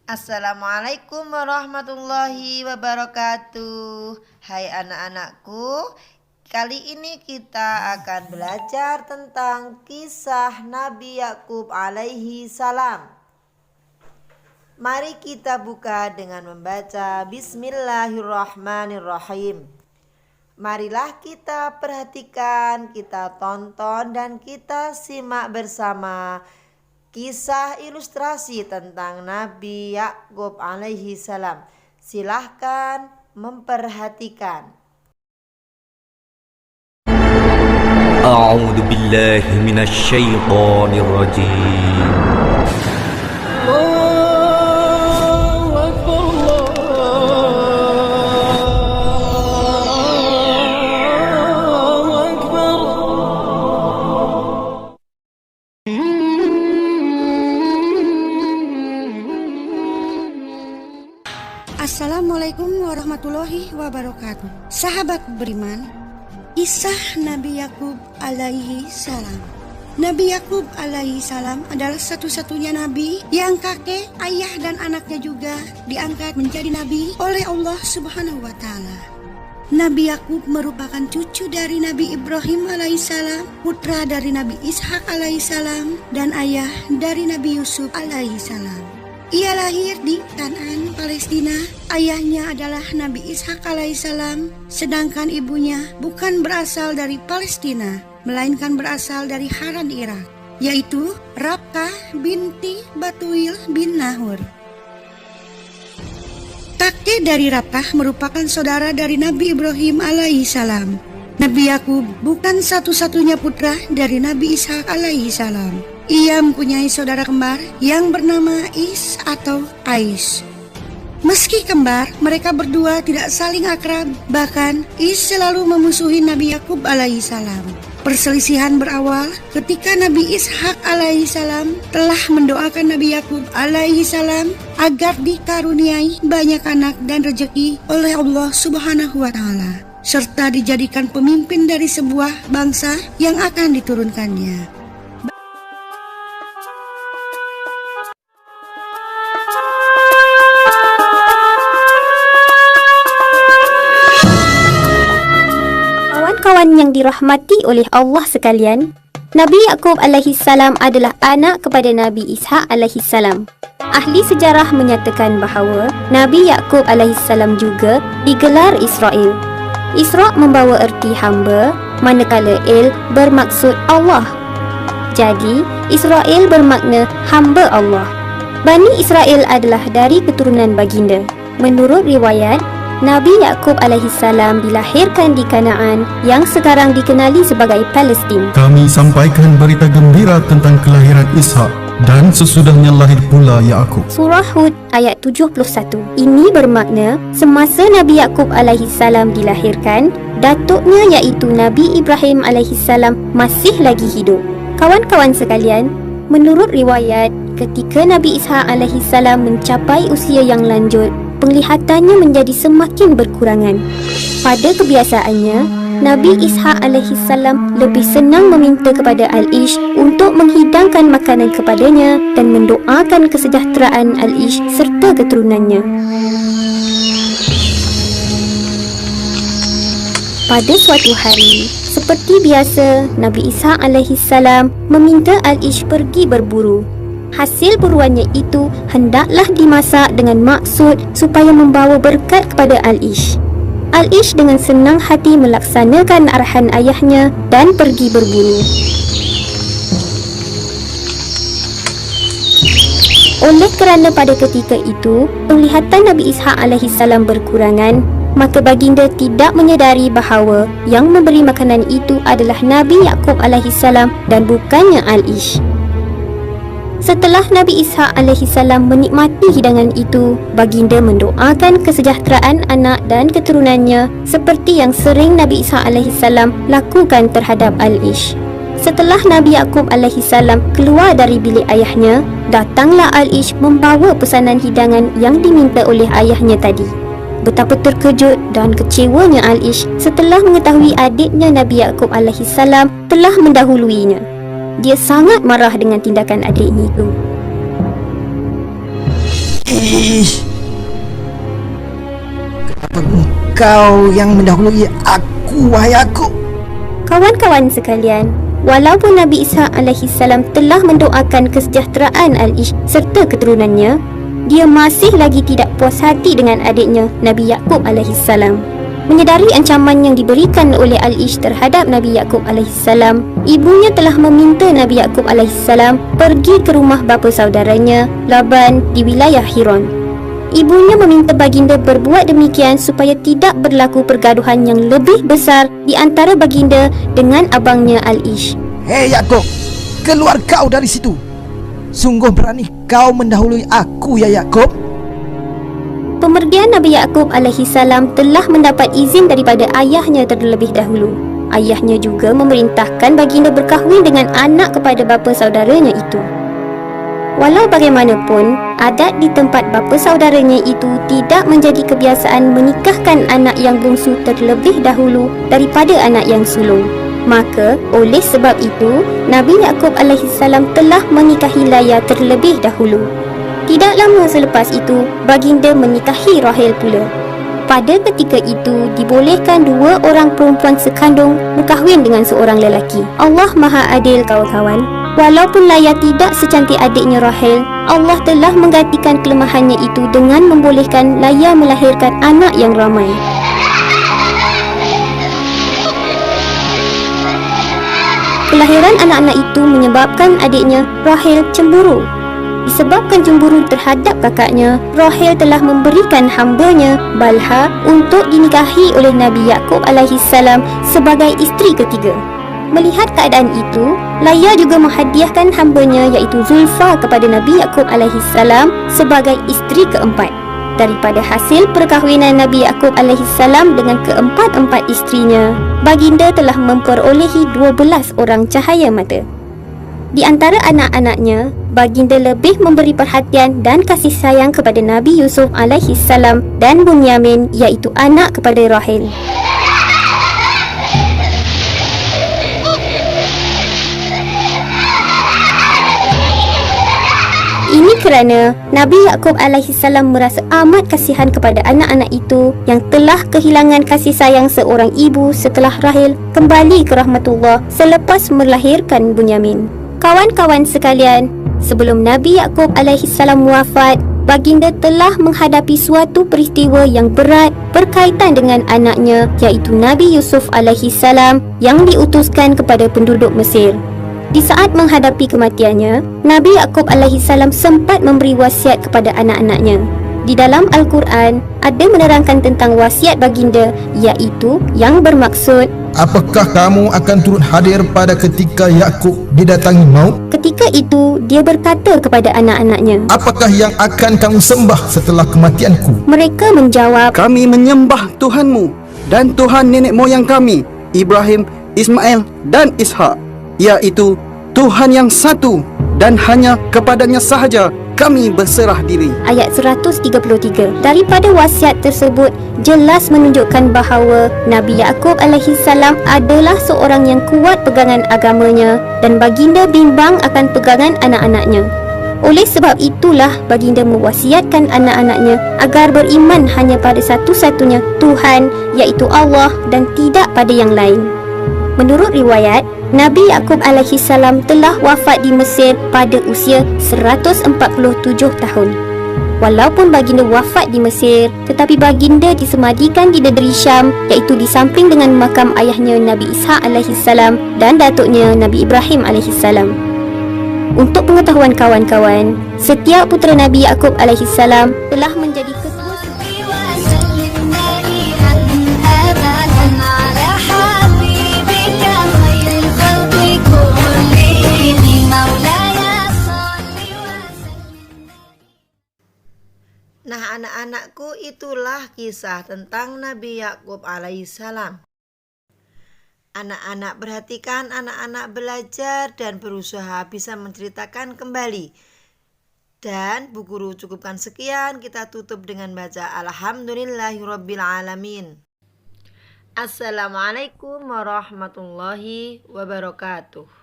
Assalamualaikum warahmatullahi wabarakatuh. Hai anak-anakku, kali ini kita akan belajar tentang kisah Nabi Yakub alaihi salam. Mari kita buka dengan membaca Bismillahirrahmanirrahim. Marilah kita perhatikan, kita tonton dan kita simak bersama kisah ilustrasi tentang Nabi Yakub alaihi salam. Silahkan memperhatikan. A'udzu billahi minasy syaithanir rajim. Assalamualaikum warahmatullahi wabarakatuh. Sahabat beriman, kisah Nabi Yakub alaihi salam. Nabi Yakub alaihi salam adalah satu-satunya nabi yang kakek, ayah dan anaknya juga diangkat menjadi nabi oleh Allah Subhanahu wa taala. Nabi Yakub merupakan cucu dari Nabi Ibrahim alaihissalam, putra dari Nabi Ishak alaihissalam, dan ayah dari Nabi Yusuf alaihissalam. Ia lahir di Kanaan, Palestina. Ayahnya adalah Nabi Ishak alaihissalam, sedangkan ibunya bukan berasal dari Palestina, melainkan berasal dari Haran, Irak, yaitu Rabkah binti Batuil bin Nahur. Kakek dari Rabkah merupakan saudara dari Nabi Ibrahim alaihissalam. Nabi Yakub bukan satu-satunya putra dari Nabi Ishak alaihissalam. Ia mempunyai saudara kembar yang bernama Is atau Ais. Meski kembar, mereka berdua tidak saling akrab. Bahkan Is selalu memusuhi Nabi Yakub alaihissalam. Perselisihan berawal ketika Nabi Ishak alaihissalam telah mendoakan Nabi Yakub alaihissalam agar dikaruniai banyak anak dan rezeki oleh Allah Subhanahu wa taala, serta dijadikan pemimpin dari sebuah bangsa yang akan diturunkannya. Kawan yang dirahmati oleh Allah sekalian, Nabi Yakub alaihi salam adalah anak kepada Nabi Ishak alaihi salam. Ahli sejarah menyatakan bahawa Nabi Yakub alaihi salam juga digelar Israel. Isra membawa erti hamba, manakala El bermaksud Allah. Jadi, Israel bermakna hamba Allah. Bani Israel adalah dari keturunan baginda. Menurut riwayat, Nabi Yakub alaihi salam dilahirkan di Kanaan yang sekarang dikenali sebagai Palestin. Kami sampaikan berita gembira tentang kelahiran Ishak dan sesudahnya lahir pula Yakub. Surah Hud ayat 71. Ini bermakna semasa Nabi Yakub alaihi salam dilahirkan, datuknya iaitu Nabi Ibrahim alaihi salam masih lagi hidup. Kawan-kawan sekalian, menurut riwayat, ketika Nabi Ishak alaihi salam mencapai usia yang lanjut, penglihatannya menjadi semakin berkurangan. Pada kebiasaannya, Nabi Ishak alaihi salam lebih senang meminta kepada Al-Ish untuk menghidangkan makanan kepadanya dan mendoakan kesejahteraan Al-Ish serta keturunannya. Pada suatu hari, seperti biasa, Nabi Ishak alaihi salam meminta Al-Ish pergi berburu. Hasil buruannya itu hendaklah dimasak dengan maksud supaya membawa berkat kepada Al-Ish. Al-Ish dengan senang hati melaksanakan arahan ayahnya dan pergi berburu. Oleh kerana pada ketika itu, penglihatan Nabi Ishak alaihi salam berkurangan, maka baginda tidak menyedari bahawa yang memberi makanan itu adalah Nabi Yakub alaihi salam dan bukannya Al-Ish. Setelah Nabi Ishak alaihi salam menikmati hidangan itu, baginda mendoakan kesejahteraan anak dan keturunannya seperti yang sering Nabi Ishak alaihi salam lakukan terhadap Al-Ish. Setelah Nabi Yakub alaihi salam keluar dari bilik ayahnya, datanglah Al-Ish membawa pesanan hidangan yang diminta oleh ayahnya tadi. Betapa terkejut dan kecewanya Al-Ish setelah mengetahui adiknya Nabi Yakub alaihi salam telah mendahuluinya. Dia sangat marah dengan tindakan adiknya itu. kau yang mendahului aku, wahai Yakub. Kawan-kawan sekalian, walaupun Nabi Ishak alaihissalam telah mendoakan kesejahteraan Al-Ish serta keturunannya, dia masih lagi tidak puas hati dengan adiknya Nabi Yakub alaihissalam. Menyedari ancaman yang diberikan oleh Al-Ish terhadap Nabi Yakub alaihissalam, ibunya telah meminta Nabi Yakub alaihissalam pergi ke rumah bapa saudaranya Laban di wilayah Hiron. Ibunya meminta baginda berbuat demikian supaya tidak berlaku pergaduhan yang lebih besar di antara baginda dengan abangnya Al-Ish. Hei Yakub, keluar kau dari situ. Sungguh berani kau mendahului aku, ya Yakub. Pemergian Nabi Yakub alaihissalam telah mendapat izin daripada ayahnya terlebih dahulu. Ayahnya juga memerintahkan baginda berkahwin dengan anak kepada bapa saudaranya itu. Walau bagaimanapun, adat di tempat bapa saudaranya itu tidak menjadi kebiasaan menikahkan anak yang bungsu terlebih dahulu daripada anak yang sulung. Maka, oleh sebab itu, Nabi Yakub alaihissalam telah menikahi Laya terlebih dahulu. Tidak lama selepas itu, baginda menikahi Rahel pula. Pada ketika itu, dibolehkan dua orang perempuan sekandung berkahwin dengan seorang lelaki. Allah Maha Adil, kawan-kawan. Walaupun Laya tidak secantik adiknya Rahel, Allah telah menggantikan kelemahannya itu dengan membolehkan Laya melahirkan anak yang ramai. Kelahiran anak-anak itu menyebabkan adiknya Rahel cemburu. Disebabkan cemburu terhadap kakaknya, Rahel telah memberikan hambanya Balha untuk dinikahi oleh Nabi Yakub alaihissalam sebagai isteri ketiga. Melihat keadaan itu, Laya juga menghadiahkan hambanya iaitu Zulfa kepada Nabi Yakub alaihissalam sebagai isteri keempat. Daripada hasil perkahwinan Nabi Yakub alaihissalam dengan keempat-empat isterinya, baginda telah memperolehi 12 orang cahaya mata. Di antara anak-anaknya, baginda lebih memberi perhatian dan kasih sayang kepada Nabi Yusuf alaihissalam dan Bunyamin iaitu anak kepada Rahel. Ini kerana Nabi Yakub alaihissalam merasa amat kasihan kepada anak-anak itu yang telah kehilangan kasih sayang seorang ibu setelah Rahel kembali ke rahmatullah selepas melahirkan Bunyamin. Kawan-kawan sekalian, sebelum Nabi Yakub alaihissalam wafat, baginda telah menghadapi suatu peristiwa yang berat berkaitan dengan anaknya iaitu Nabi Yusuf alaihissalam yang diutuskan kepada penduduk Mesir. Di saat menghadapi kematiannya, Nabi Yakub alaihissalam sempat memberi wasiat kepada anak-anaknya. Di dalam Al-Quran, ada menerangkan tentang wasiat baginda iaitu yang bermaksud, Apakah kamu akan turut hadir pada ketika Yakub didatangi maut? ketika itu dia berkata kepada anak-anaknya, Apakah yang akan kamu sembah setelah kematianku? mereka menjawab, Kami menyembah Tuhanmu dan Tuhan nenek moyang kami, Ibrahim, Ismail dan Ishak, iaitu Tuhan yang satu dan hanya kepadanya sahaja kami berserah diri. ayat 133. Daripada wasiat tersebut jelas menunjukkan bahawa Nabi Yakub alaihissalam adalah seorang yang kuat pegangan agamanya dan baginda bimbang akan pegangan anak-anaknya. Oleh sebab itulah baginda mewasiatkan anak-anaknya agar beriman hanya pada satu-satunya Tuhan iaitu Allah dan tidak pada yang lain. Menurut riwayat, Nabi Yakub alaihissalam telah wafat di Mesir pada usia 147 tahun. Walaupun baginda wafat di Mesir, tetapi baginda disemadikan di negeri Syam iaitu di samping dengan makam ayahnya Nabi Ishak alaihissalam dan datuknya Nabi Ibrahim alaihissalam. Untuk pengetahuan kawan-kawan, setiap putera Nabi Yakub alaihissalam telah menjadi ketua Nah, anak-anakku, itulah kisah tentang Nabi Yakub alaihissalam. Anak-anak perhatikan, anak-anak belajar dan berusaha bisa menceritakan kembali. Dan Bu Guru cukupkan sekian, kita tutup dengan baca Alhamdulillahirabbil alamin. Assalamualaikum warahmatullahi wabarakatuh.